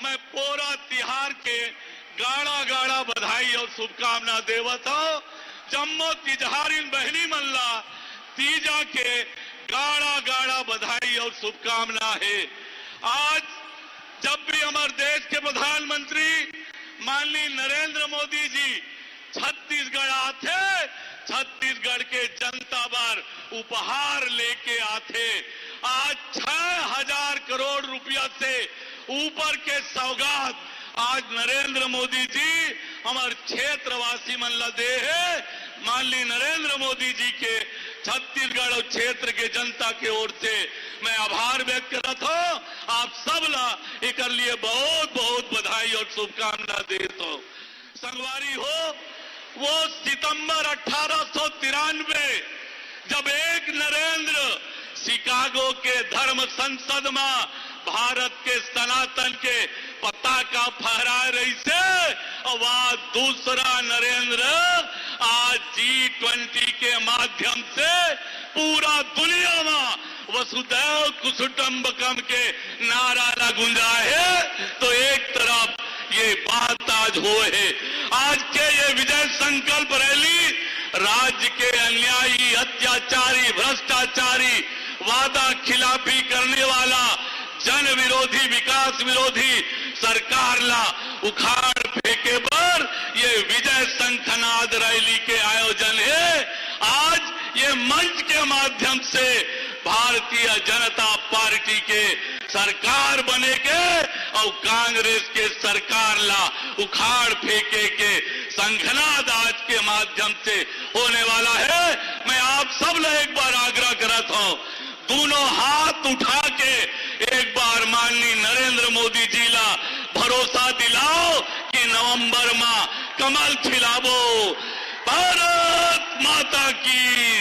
मैं पूरा तिहार के गाड़ा गाड़ा बधाई और शुभकामना देवत हूं। जम्मो तिजहारिन बहनी मल्ला तीजा के गाड़ा गाड़ा बधाई और शुभकामना है। आज जब भी हमारे देश के प्रधानमंत्री माननीय नरेंद्र मोदी जी छत्तीसगढ़ आते, छत्तीसगढ़ के जनता बार उपहार लेके आते। आज 6,000 करोड़ रुपया से ऊपर के सौगात आज नरेंद्र मोदी जी हमारे क्षेत्रवासी मन ला दे है। माननीय नरेंद्र मोदी जी के छत्तीसगढ़ और क्षेत्र के जनता के ओर से मैं आभार व्यक्त करता हूं। आप सब ला एक लिए बहुत बहुत बधाई और शुभकामना देता हूं। संगवारी हो, वो सितंबर 1893 जब एक नरेंद्र शिकागो के धर्म संसद में भारत के सनातन के पताका फहरा रही से, और वह दूसरा नरेंद्र आज G20 के माध्यम से पूरा दुनिया में वसुधैव कुटुंबकम के नारा न गुंजा है। तो एक तरफ ये बात आज हो है, आज के ये विजय संकल्प रैली राज्य के अन्यायी, अत्याचारी, भ्रष्टाचारी, वादा खिलाफी करने वाला, जन विरोधी, विकास विरोधी सरकार ला उखाड़ फेंके पर ये विजय शंखनाद रैली के आयोजन है। आज ये मंच के माध्यम से भारतीय जनता पार्टी के सरकार बने के और कांग्रेस के सरकार ला उखाड़ फेंके के शंखनाद आज के माध्यम से होने वाला है। मैं आप सब ने एक बार आग्रह करता हूं, दोनों हाथ उठा के एक बार माननीय नरेंद्र मोदी जी ला भरोसा दिलाओ कि नवंबर में कमल खिलाबो। भारत माता की,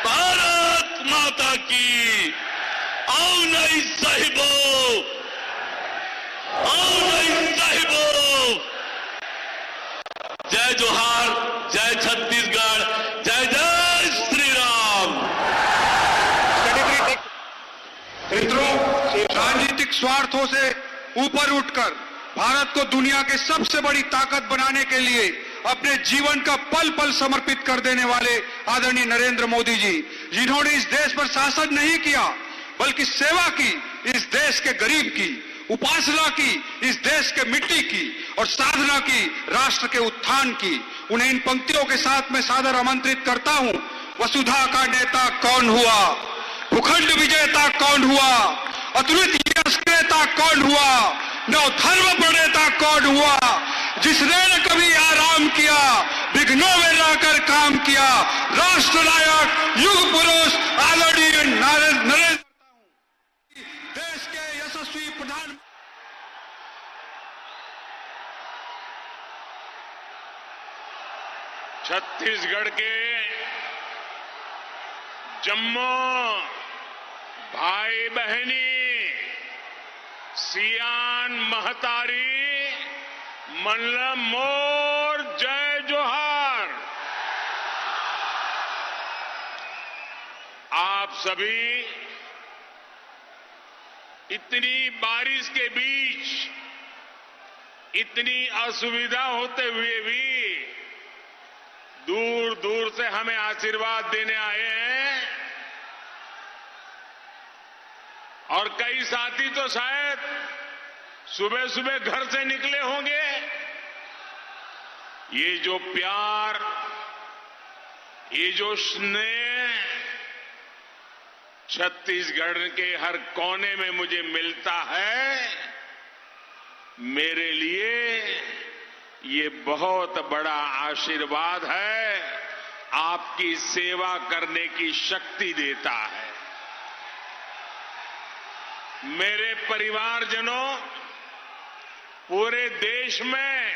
भारत माता की। आओ नहीं साहिबो, आओ नहीं साहिबो। जय जोहार, जय छत्तीसगढ़, जय जय श्री राम। मित्रों, राजनीतिक स्वार्थों से ऊपर उठकर भारत को दुनिया के सबसे बड़ी ताकत बनाने के लिए अपने जीवन का पल पल समर्पित कर देने वाले आदरणीय नरेंद्र मोदी जी, जिन्होंने इस देश पर शासन नहीं किया बल्कि सेवा की, इस देश के गरीब की, उपासना की, इस देश के मिट्टी की, और साधना की राष्ट्र के उत्थान की। उन्हें इन पंक्तियों के साथ मैं सादर आमंत्रित करता हूं। वसुधा का नेता कौन हुआ, भूखंड विजेता कौन हुआ, अतुलित यश क्रेता कौन हुआ, नव धर्म प्रणेता कौन हुआ, जिसने न कभी आराम किया, विघ्नों में रहकर काम किया, राष्ट्र नायक युग पुरुष आदरणीय नरेंद्र देश के यशस्वी प्रधान। छत्तीसगढ़ के जम्मू भाई बहनी, सियान महतारी, मल्लम मोर, जय जोहार। आप सभी इतनी बारिश के बीच, इतनी असुविधा होते हुए भी दूर दूर से हमें आशीर्वाद देने आए हैं, और कई साथी तो शायद सुबह सुबह घर से निकले होंगे। ये जो प्यार, ये जो स्नेह छत्तीसगढ़ के हर कोने में मुझे मिलता है, मेरे लिए ये बहुत बड़ा आशीर्वाद है, आपकी सेवा करने की शक्ति देता है। मेरे परिवारजनों, पूरे देश में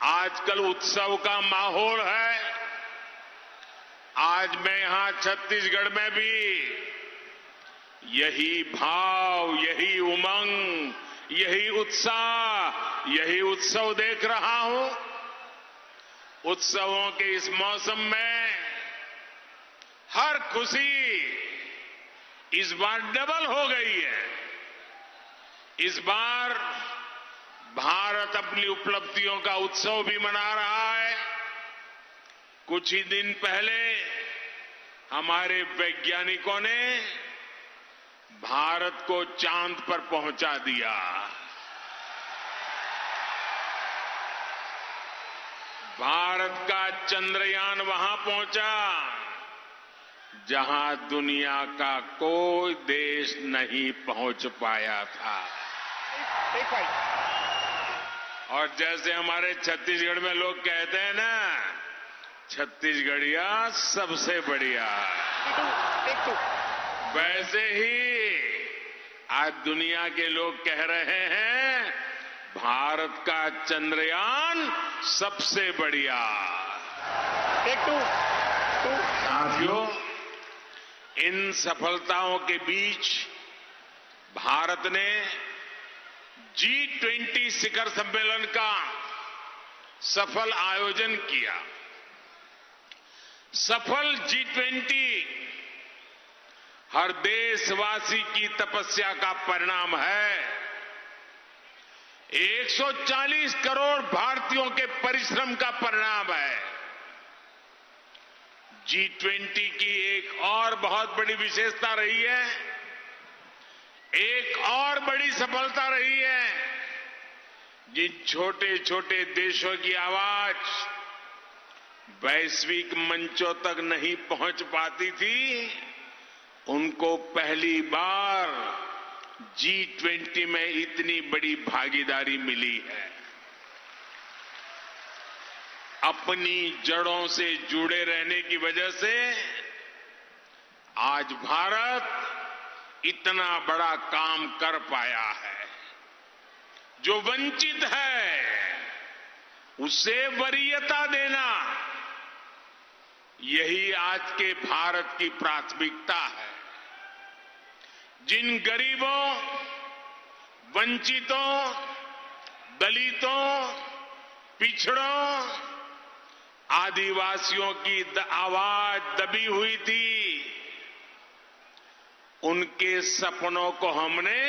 आजकल उत्सव का माहौल है। आज मैं यहां छत्तीसगढ़ में भी यही भाव, यही उमंग, यही उत्साह, यही उत्सव देख रहा हूं। उत्सवों के इस मौसम में हर खुशी इस बार डबल हो गई है। इस बार भारत अपनी उपलब्धियों का उत्सव भी मना रहा है। कुछ ही दिन पहले हमारे वैज्ञानिकों ने भारत को चांद पर पहुंचा दिया। भारत का चंद्रयान वहां पहुंचा जहां दुनिया का कोई देश नहीं पहुंच पाया था। और जैसे हमारे छत्तीसगढ़ में लोग कहते हैं ना, छत्तीसगढ़िया सबसे बढ़िया, वैसे ही आज दुनिया के लोग कह रहे हैं भारत का चंद्रयान सबसे बढ़िया। साथियों, इन सफलताओं के बीच भारत ने G20 शिखर सम्मेलन का सफल आयोजन किया। सफल G20 हर देशवासी की तपस्या का परिणाम है। 140 करोड़ भारतीयों के परिश्रम का परिणाम है। G20 की एक और बहुत बड़ी विशेषता रही है, एक और बड़ी सफलता रही है। जिन छोटे छोटे देशों की आवाज वैश्विक मंचों तक नहीं पहुंच पाती थी, उनको पहली बार G20 में इतनी बड़ी भागीदारी मिली है। अपनी जड़ों से जुड़े रहने की वजह से आज भारत इतना बड़ा काम कर पाया है। जो वंचित है उसे वरीयता देना, यही आज के भारत की प्राथमिकता है। जिन गरीबों, वंचितों, दलितों, पिछड़ों, आदिवासियों की आवाज दबी हुई थी, उनके सपनों को हमने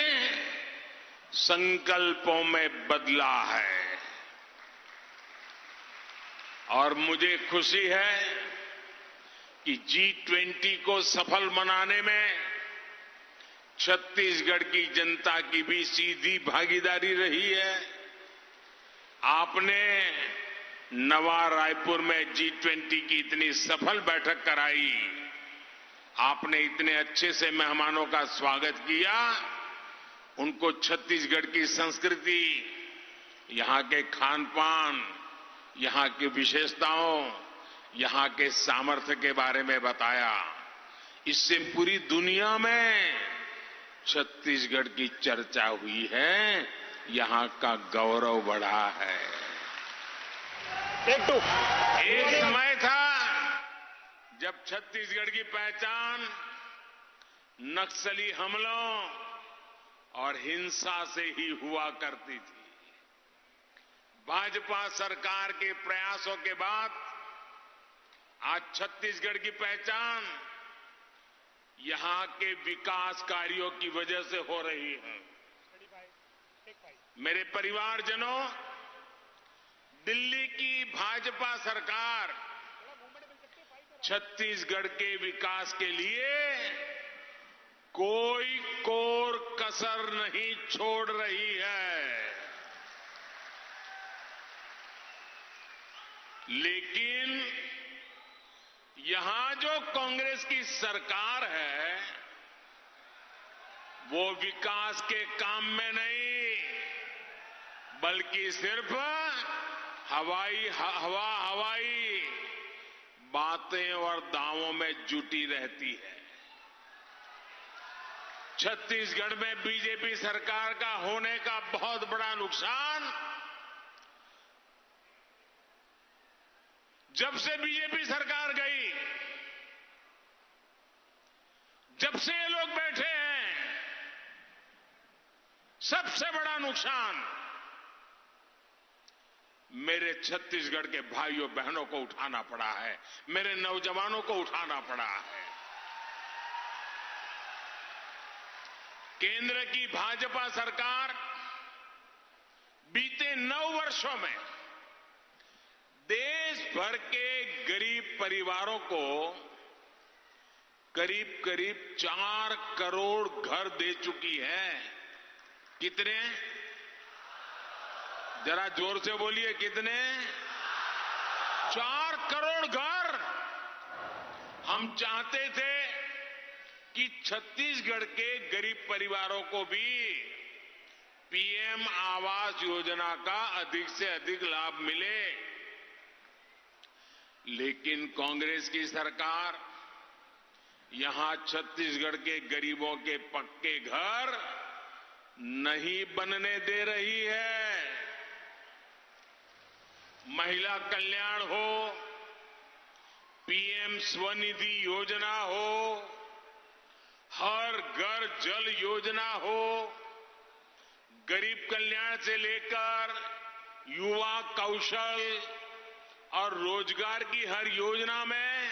संकल्पों में बदला है। और मुझे खुशी है कि G20 को सफल बनाने में छत्तीसगढ़ की जनता की भी सीधी भागीदारी रही है। आपने नवा रायपुर में G20 की इतनी सफल बैठक कराई, आपने इतने अच्छे से मेहमानों का स्वागत किया, उनको छत्तीसगढ़ की संस्कृति, यहां के खान पान, यहां की विशेषताओं, यहां के सामर्थ्य के बारे में बताया। इससे पूरी दुनिया में छत्तीसगढ़ की चर्चा हुई है, यहां का गौरव बढ़ा है। एक समय था जब छत्तीसगढ़ की पहचान नक्सली हमलों और हिंसा से ही हुआ करती थी। भाजपा सरकार के प्रयासों के बाद आज छत्तीसगढ़ की पहचान यहां के विकास कार्यों की वजह से हो रही है। मेरे परिवारजनों, दिल्ली की भाजपा सरकार छत्तीसगढ़ के विकास के लिए कोई कोर कसर नहीं छोड़ रही है। लेकिन यहां जो कांग्रेस की सरकार है, वो विकास के काम में नहीं, बल्कि सिर्फ हवाई बातें और दावों में जुटी रहती है। छत्तीसगढ़ में बीजेपी सरकार का होने का बहुत बड़ा नुकसान, जब से बीजेपी सरकार गई, जब से ये लोग बैठे हैं, सबसे बड़ा नुकसान मेरे छत्तीसगढ़ के भाइयों बहनों को उठाना पड़ा है, मेरे नौजवानों को उठाना पड़ा है। केंद्र की भाजपा सरकार बीते 9 वर्षों में देश भर के गरीब परिवारों को करीब करीब 4 करोड़ घर दे चुकी है। कितने? जरा जोर से बोलिए, कितने? 4 करोड़ घर। हम चाहते थे कि छत्तीसगढ़ के गरीब परिवारों को भी पीएम आवास योजना का अधिक से अधिक लाभ मिले, लेकिन कांग्रेस की सरकार यहां छत्तीसगढ़ के गरीबों के पक्के घर नहीं बनने दे रही है। महिला कल्याण हो, पीएम स्वनिधि योजना हो, हर घर जल योजना हो, गरीब कल्याण से लेकर युवा कौशल और रोजगार की हर योजना में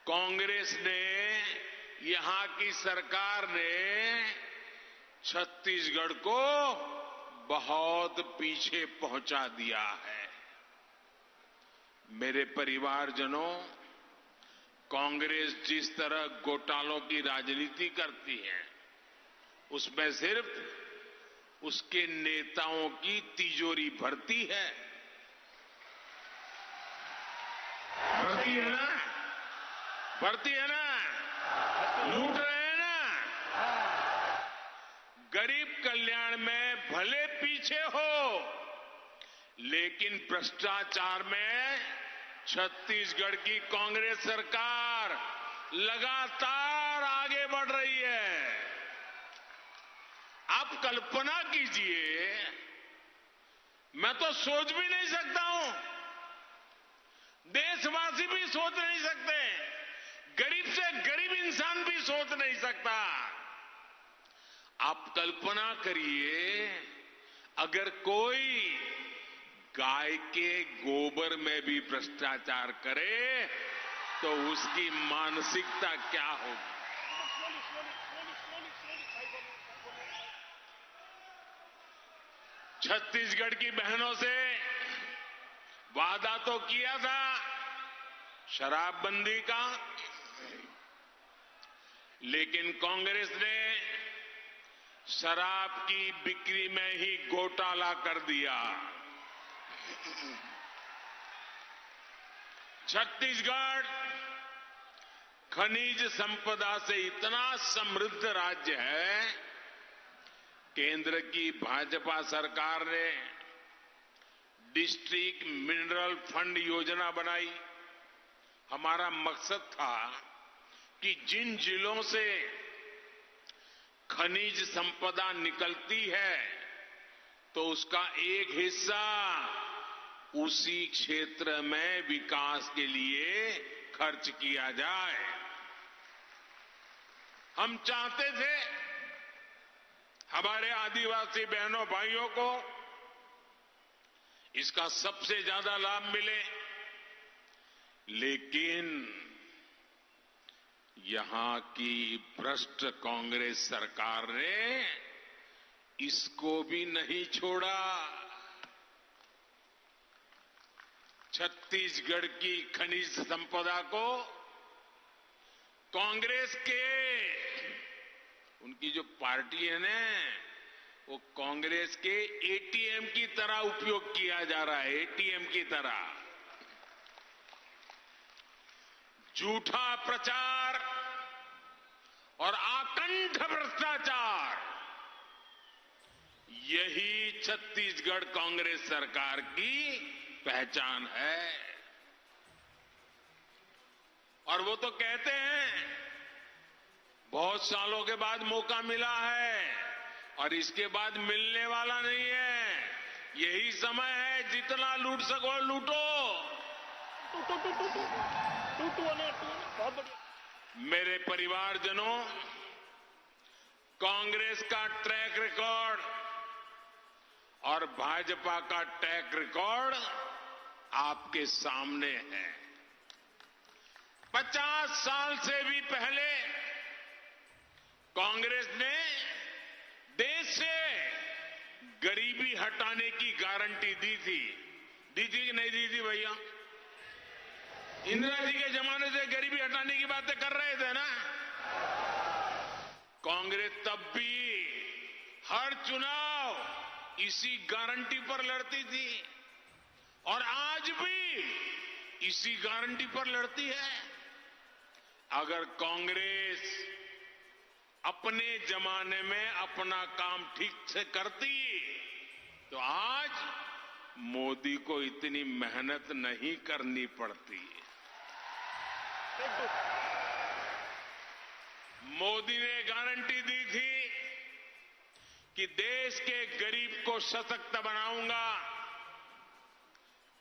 कांग्रेस ने, यहां की सरकार ने छत्तीसगढ़ को बहुत पीछे पहुंचा दिया है। मेरे परिवारजनों, कांग्रेस जिस तरह घोटालों की राजनीति करती है, उसमें सिर्फ उसके नेताओं की तिजोरी भरती है। भरती है ना? भरती है ना? लूट रहे हैं ना? गरीब कल्याण में भले पीछे हो, लेकिन भ्रष्टाचार में छत्तीसगढ़ की कांग्रेस सरकार लगातार आगे बढ़ रही है। आप कल्पना कीजिए, मैं तो सोच भी नहीं सकता हूं, देशवासी भी सोच नहीं सकते, गरीब से गरीब इंसान भी सोच नहीं सकता। आप कल्पना करिए, अगर कोई गाय के गोबर में भी भ्रष्टाचार करे तो उसकी मानसिकता क्या होगी। छत्तीसगढ़ की बहनों से वादा तो किया था शराबबंदी का, लेकिन कांग्रेस ने शराब की बिक्री में ही घोटाला कर दिया। छत्तीसगढ़ खनिज संपदा से इतना समृद्ध राज्य है, केंद्र की भाजपा सरकार ने डिस्ट्रिक्ट मिनरल फंड योजना बनाई। हमारा मकसद था कि जिन जिलों से खनिज संपदा निकलती है तो उसका एक हिस्सा उसी क्षेत्र में विकास के लिए खर्च किया जाए। हम चाहते थे हमारे आदिवासी बहनों भाइयों को इसका सबसे ज्यादा लाभ मिले, लेकिन यहां की भ्रष्ट कांग्रेस सरकार ने इसको भी नहीं छोड़ा। छत्तीसगढ़ की खनिज संपदा को कांग्रेस के, उनकी जो पार्टी है ना, वो कांग्रेस के एटीएम की तरह उपयोग किया जा रहा है। एटीएम की तरह झूठा प्रचार और आकंठ भ्रष्टाचार, यही छत्तीसगढ़ कांग्रेस सरकार की पहचान है। और वो तो कहते हैं बहुत सालों के बाद मौका मिला है और इसके बाद मिलने वाला नहीं है। यही समय है, जितना लूट सको लूटो। मेरे परिवारजनों, कांग्रेस का ट्रैक रिकॉर्ड और भाजपा का ट्रैक रिकॉर्ड आपके सामने है। 50 साल से भी पहले कांग्रेस ने गरीबी हटाने की गारंटी दी थी कि नहीं दी थी भैया? इंदिरा जी के जमाने से गरीबी हटाने की बातें कर रहे थे ना? कांग्रेस तब भी हर चुनाव इसी गारंटी पर लड़ती थी और आज भी इसी गारंटी पर लड़ती है। अगर कांग्रेस अपने जमाने में अपना काम ठीक से करती तो आज मोदी को इतनी मेहनत नहीं करनी पड़ती। मोदी ने गारंटी दी थी कि देश के गरीब को सशक्त बनाऊंगा।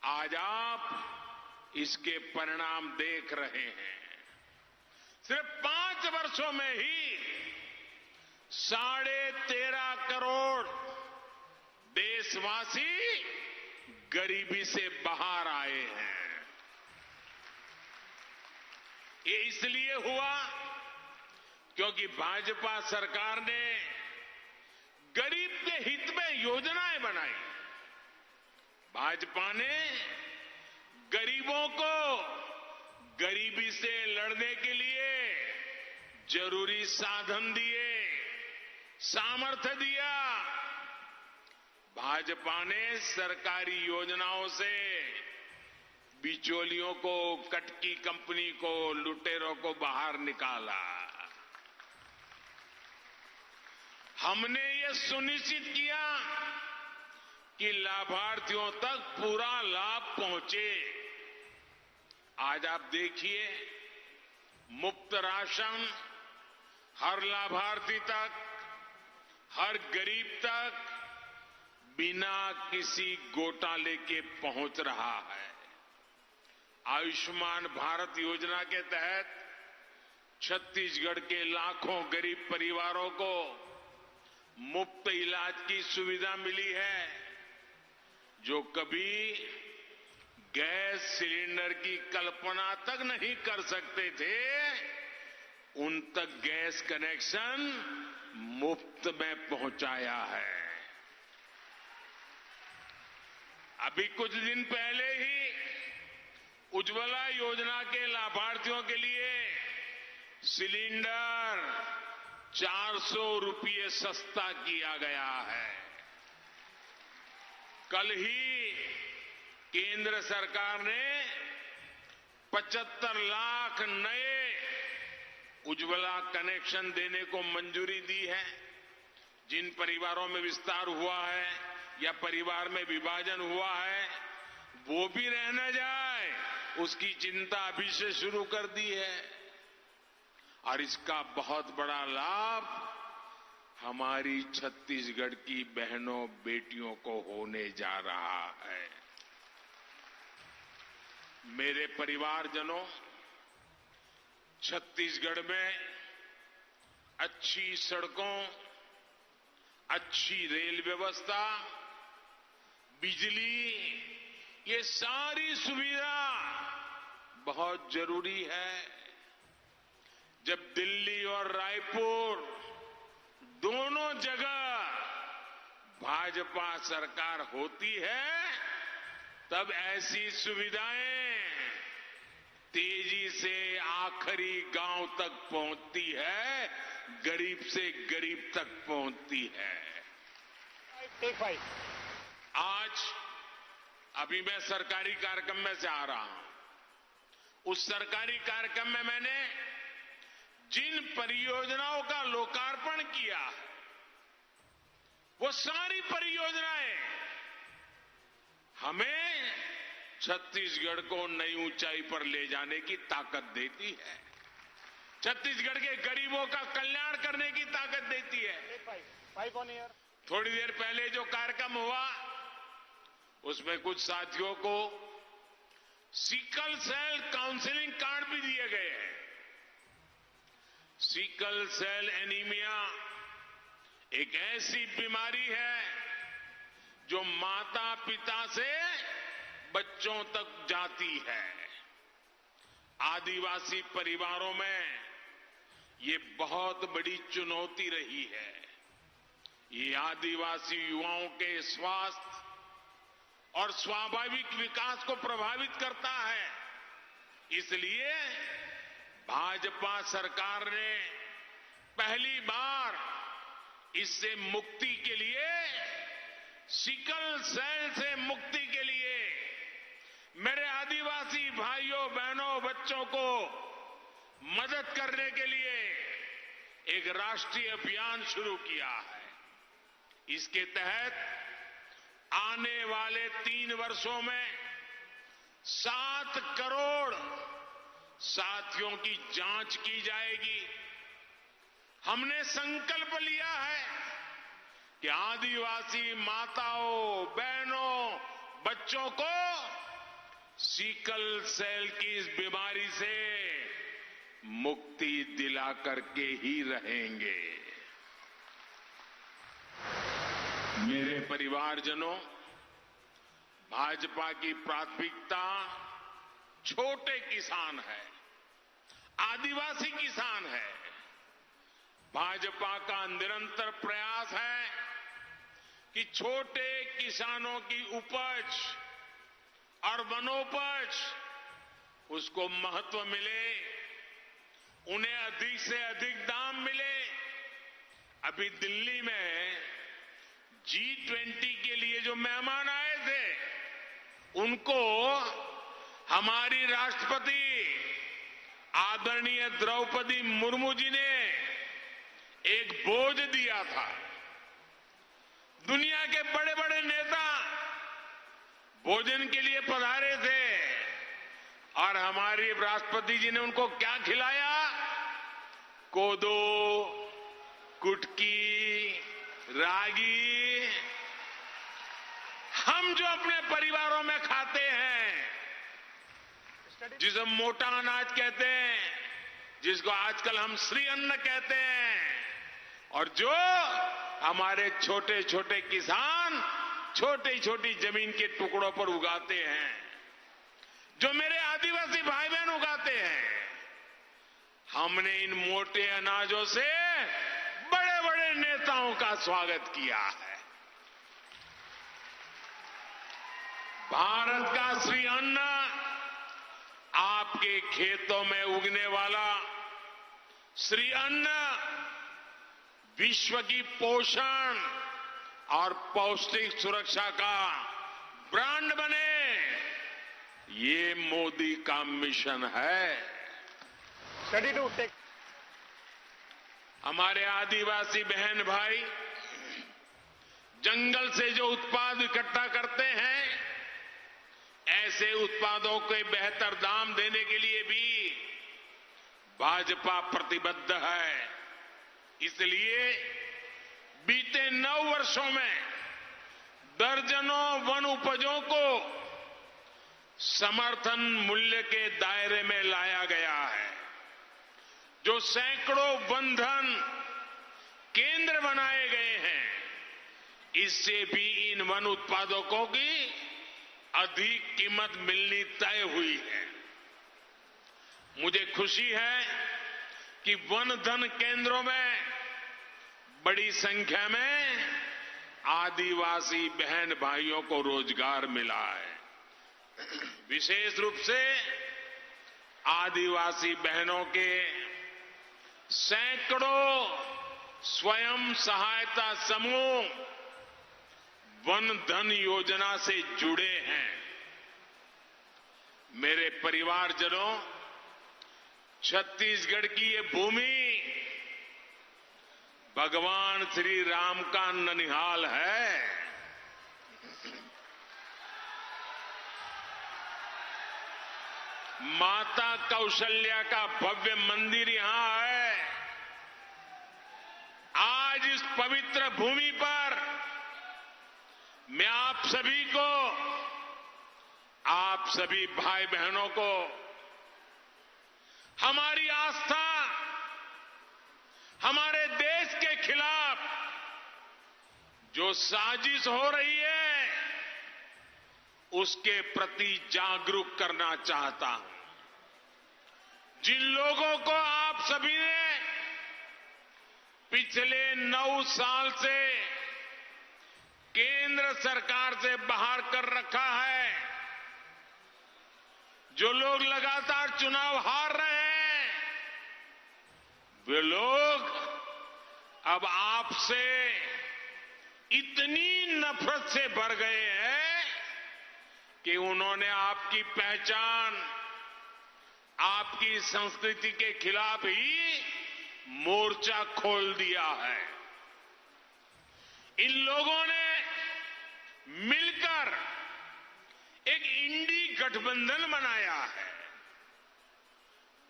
आज आप इसके परिणाम देख रहे हैं। सिर्फ 5 वर्षों में ही 13.5 करोड़ देशवासी गरीबी से बाहर आए हैं। ये इसलिए हुआ क्योंकि भाजपा सरकार ने गरीब के हित में योजनाएं बनाई। भाजपा ने गरीबों को गरीबी से लड़ने के लिए जरूरी साधन दिए, सामर्थ्य दिया। भाजपा ने सरकारी योजनाओं से बिचौलियों को, कटकी कंपनी को, लुटेरों को बाहर निकाला। हमने ये सुनिश्चित किया कि लाभार्थियों तक पूरा लाभ पहुंचे। आज आप देखिए, मुफ्त राशन हर लाभार्थी तक, हर गरीब तक बिना किसी घोटाले के पहुंच रहा है। आयुष्मान भारत योजना के तहत छत्तीसगढ़ के लाखों गरीब परिवारों को मुफ्त इलाज की सुविधा मिली है। जो कभी गैस सिलेंडर की कल्पना तक नहीं कर सकते थे, उन तक गैस कनेक्शन मुफ्त में पहुंचाया है। अभी कुछ दिन पहले ही उज्ज्वला योजना के लाभार्थियों के लिए सिलेंडर 400 रुपये सस्ता किया गया है। कल ही केंद्र सरकार ने 75 लाख नए उज्ज्वला कनेक्शन देने को मंजूरी दी है। जिन परिवारों में विस्तार हुआ है या परिवार में विभाजन हुआ है, वो भी रह न जाए, उसकी चिंता अभी से शुरू कर दी है। और इसका बहुत बड़ा लाभ हमारी छत्तीसगढ़ की बहनों बेटियों को होने जा रहा है। मेरे परिवारजनों, छत्तीसगढ़ में अच्छी सड़कों, अच्छी रेल व्यवस्था, बिजली, ये सारी सुविधा बहुत जरूरी है। जब दिल्ली और रायपुर दोनों जगह भाजपा सरकार होती है, तब ऐसी सुविधाएं तेजी से आखिरी गांव तक पहुंचती है, गरीब से गरीब तक पहुंचती है। आज अभी मैं सरकारी कार्यक्रम में से आ रहा हूं। उस सरकारी कार्यक्रम में मैंने जिन परियोजनाओं का लोकार्पण किया, वो सारी परियोजनाएं हमें छत्तीसगढ़ को नई ऊंचाई पर ले जाने की ताकत देती है, छत्तीसगढ़ के गरीबों का कल्याण करने की ताकत देती है। थोड़ी देर पहले जो कार्यक्रम हुआ, उसमें कुछ साथियों को सिकल सेल काउंसलिंग कार्ड भी दिए गए हैं। सिकल सेल एनीमिया एक ऐसी बीमारी है जो माता पिता से बच्चों तक जाती है। आदिवासी परिवारों में ये बहुत बड़ी चुनौती रही है। ये आदिवासी युवाओं के स्वास्थ्य और स्वाभाविक विकास को प्रभावित करता है। इसलिए भाजपा सरकार ने पहली बार इससे मुक्ति के लिए, सिकल सेल से मुक्ति के लिए मेरे आदिवासी भाइयों बहनों बच्चों को मदद करने के लिए एक राष्ट्रीय अभियान शुरू किया है। इसके तहत आने वाले 3 वर्षों में 7 करोड़ साथियों की जांच की जाएगी। हमने संकल्प लिया है कि आदिवासी माताओं बहनों बच्चों को सिकल सेल की इस बीमारी से मुक्ति दिला करके ही रहेंगे। मेरे परिवारजनों, भाजपा की प्राथमिकता छोटे किसान है, आदिवासी किसान है। भाजपा का निरंतर प्रयास है कि छोटे किसानों की उपज और वनोपज उसको महत्व मिले, उन्हें अधिक से अधिक दाम मिले। अभी दिल्ली में G20 के लिए जो मेहमान आए थे, उनको हमारी राष्ट्रपति आदरणीय द्रौपदी मुर्मू जी ने एक बोझ दिया था। दुनिया के बड़े बड़े नेता भोजन के लिए पधारे थे और हमारी राष्ट्रपति जी ने उनको क्या खिलाया? कोदो, कुटकी, रागी। हम जो अपने परिवारों में खाते हैं, जिसे मोटा अनाज कहते हैं, जिसको आजकल हम श्री अन्न कहते हैं, और जो हमारे छोटे छोटे किसान छोटी छोटी जमीन के टुकड़ों पर उगाते हैं, जो मेरे आदिवासी भाई बहन उगाते हैं, हमने इन मोटे अनाजों से बड़े बड़े नेताओं का स्वागत किया है। भारत का श्री अन्न, आपके खेतों में उगने वाला श्री अन्न विश्व की पोषण और पौष्टिक सुरक्षा का ब्रांड बने, ये मोदी का मिशन है। हमारे आदिवासी बहन भाई जंगल से जो उत्पाद इकट्ठा करते हैं, ऐसे उत्पादों के बेहतर दाम देने के लिए भी भाजपा प्रतिबद्ध है। इसलिए बीते 9 वर्षों में दर्जनों वन उपजों को समर्थन मूल्य के दायरे में लाया गया है। जो सैकड़ों वनधन केंद्र बनाए गए हैं, इससे भी इन वन उत्पादकों की अधिक कीमत मिलनी तय हुई है। मुझे खुशी है कि वनधन केंद्रों में बड़ी संख्या में आदिवासी बहन भाइयों को रोजगार मिला है। विशेष रूप से आदिवासी बहनों के सैकड़ों स्वयं सहायता समूह वन धन योजना से जुड़े हैं। मेरे परिवारजनों, छत्तीसगढ़ की ये भूमि भगवान श्री राम का ननिहाल है। माता कौशल्या का भव्य मंदिर यहां है। आज इस पवित्र भूमि पर मैं आप सभी को, आप सभी भाई बहनों को हमारी आस्था हमारे देश के खिलाफ जो साजिश हो रही है, उसके प्रति जागरूक करना चाहता हूं। जिन लोगों को आप सभी ने पिछले 9 साल से केंद्र सरकार से बाहर कर रखा है। जो लोग लगातार चुनाव हार रहे हैं, वे लोग अब आपसे इतनी नफरत से भर गए हैं कि उन्होंने आपकी पहचान, आपकी संस्कृति के खिलाफ ही मोर्चा खोल दिया है। इन लोगों ने मिलकर एक इंडी गठबंधन बनाया है।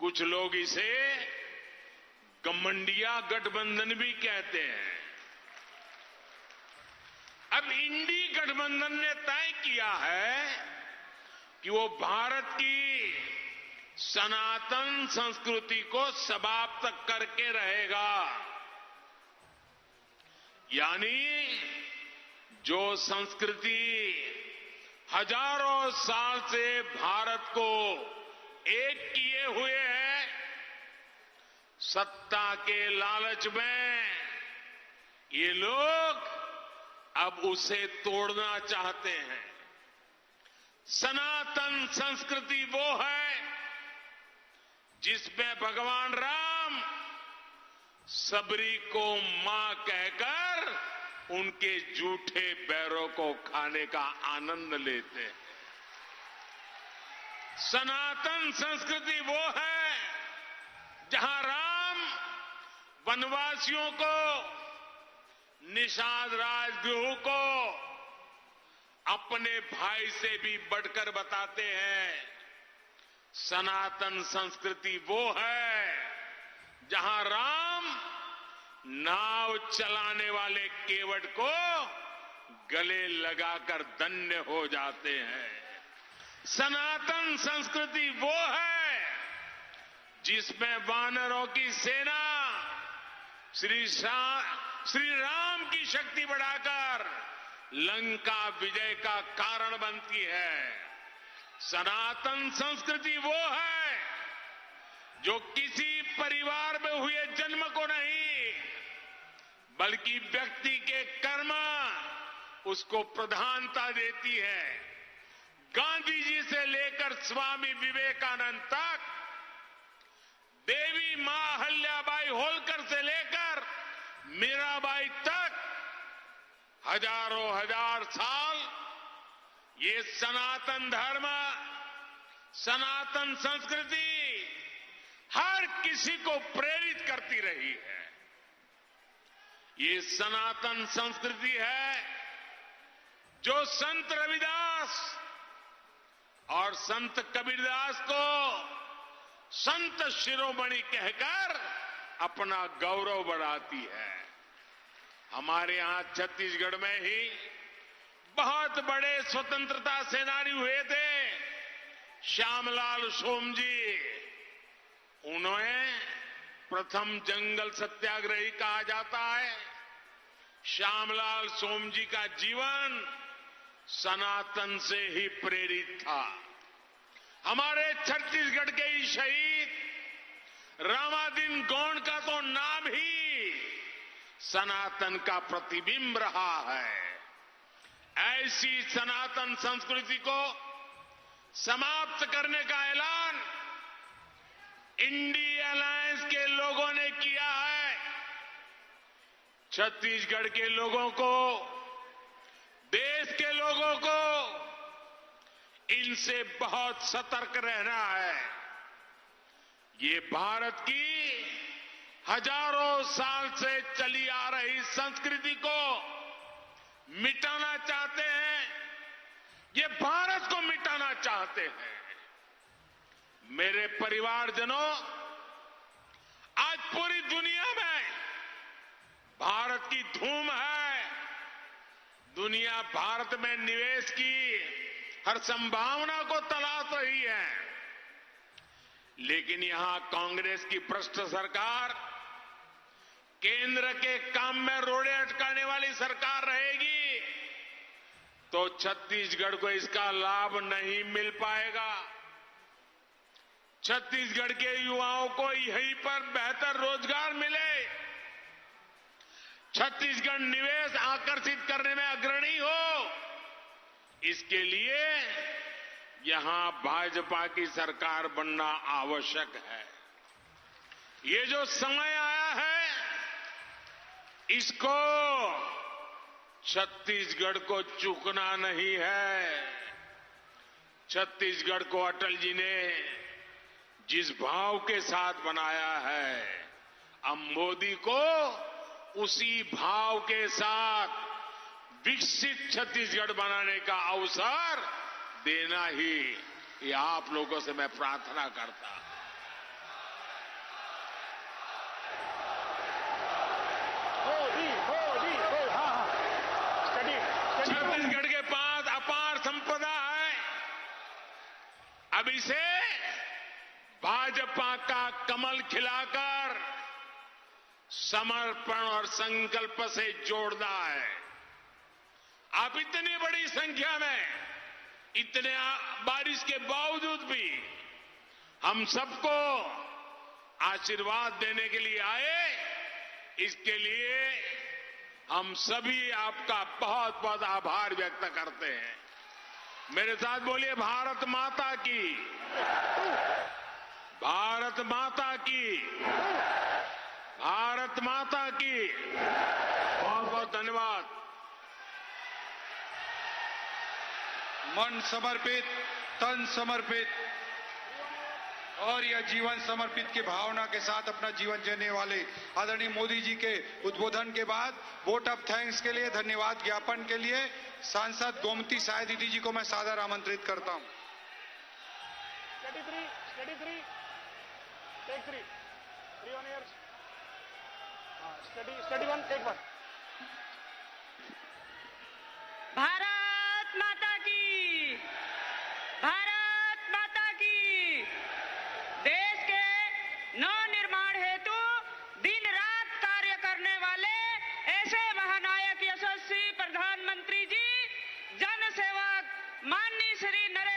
कुछ लोग इसे गठबंडिया गठबंधन भी कहते हैं। अब इंडी गठबंधन ने तय किया है कि वो भारत की सनातन संस्कृति को समाप्त करके रहेगा। यानी जो संस्कृति हजारों साल से भारत को एक किए हुए है, सत्ता के लालच में ये लोग अब उसे तोड़ना चाहते हैं। सनातन संस्कृति वो है जिसमें भगवान राम सबरी को मां कहकर उनके जूठे बैरों को खाने का आनंद लेते हैं। सनातन संस्कृति वो है जहां राम वनवासियों को, निषाद राजगुरु को अपने भाई से भी बढ़कर बताते हैं। सनातन संस्कृति वो है जहां राम नाव चलाने वाले केवट को गले लगाकर धन्य हो जाते हैं। सनातन संस्कृति वो है जिसमें वानरों की सेना श्री राम की शक्ति बढ़ाकर लंका विजय का कारण बनती है। सनातन संस्कृति वो है जो किसी परिवार में हुए जन्म को नहीं, बल्कि व्यक्ति के कर्म उसको प्रधानता देती है। गांधी जी से लेकर स्वामी विवेकानंद तक, देवी मां अहल्याबाई होलकर से लेकर मीराबाई तक, हजारों हजार साल ये सनातन धर्म, सनातन संस्कृति हर किसी को प्रेरित करती रही है। ये सनातन संस्कृति है जो संत रविदास और संत कबीरदास को संत शिरोमणि कहकर अपना गौरव बढ़ाती है। हमारे यहां छत्तीसगढ़ में ही बहुत बड़े स्वतंत्रता सेनानी हुए थे, श्यामलाल सोमजी। उन्हें प्रथम जंगल सत्याग्रही कहा जाता है। श्यामलाल सोमजी का जीवन सनातन से ही प्रेरित था। हमारे छत्तीसगढ़ के ही शहीद रामादीन गौंड का तो नाम ही सनातन का प्रतिबिंब रहा है। ऐसी सनातन संस्कृति को समाप्त करने का ऐलान इंडी अलायंस के लोगों ने किया है। छत्तीसगढ़ के लोगों को, देश के लोगों को इनसे बहुत सतर्क रहना है। ये भारत की हजारों साल से चली आ रही संस्कृति को मिटाना चाहते हैं। ये भारत को मिटाना चाहते हैं। मेरे परिवारजनों, आज पूरी दुनिया में भारत की धूम है। दुनिया भारत में निवेश की हर संभावना को तलाश रही है। लेकिन यहां कांग्रेस की भ्रष्ट सरकार, केंद्र के काम में रोड़े अटकाने वाली सरकार रहेगी तो छत्तीसगढ़ को इसका लाभ नहीं मिल पाएगा। छत्तीसगढ़ के युवाओं को यहीं पर बेहतर रोजगार मिले, छत्तीसगढ़ निवेश आकर्षित करने में अग्रणी हो, इसके लिए यहां भाजपा की सरकार बनना आवश्यक है। ये जो समय आया है, इसको छत्तीसगढ़ को चूकना नहीं है। छत्तीसगढ़ को अटल जी ने जिस भाव के साथ बनाया है, अब मोदी को उसी भाव के साथ विकसित छत्तीसगढ़ बनाने का अवसर देना ही ये आप लोगों से मैं प्रार्थना करता हूं। छत्तीसगढ़ के पास अपार संपदा है। अब इसे भाजपा का कमल खिलाकर समर्पण और संकल्प से जोड़ना है। आप इतनी बड़ी संख्या में, इतने बारिश के बावजूद भी हम सबको आशीर्वाद देने के लिए आए, इसके लिए हम सभी आपका बहुत बहुत आभार व्यक्त करते हैं। मेरे साथ बोलिए भारत माता की, भारत माता की, भारत माता की। बहुत बहुत धन्यवाद। मन समर्पित, तन समर्पित और यह जीवन समर्पित की भावना के साथ अपना जीवन जीने वाले आदरणीय मोदी जी के उद्बोधन के बाद वोट ऑफ थैंक्स के लिए, धन्यवाद ज्ञापन के लिए सांसद गोमती साय दीदी जी को मैं सादर आमंत्रित करता हूं। भारत माता की, भारत माता की। देश के नवनिर्माण हेतु दिन रात कार्य करने वाले ऐसे महानायक यशस्वी प्रधानमंत्री जी, जन सेवक माननीय श्री नरेंद्र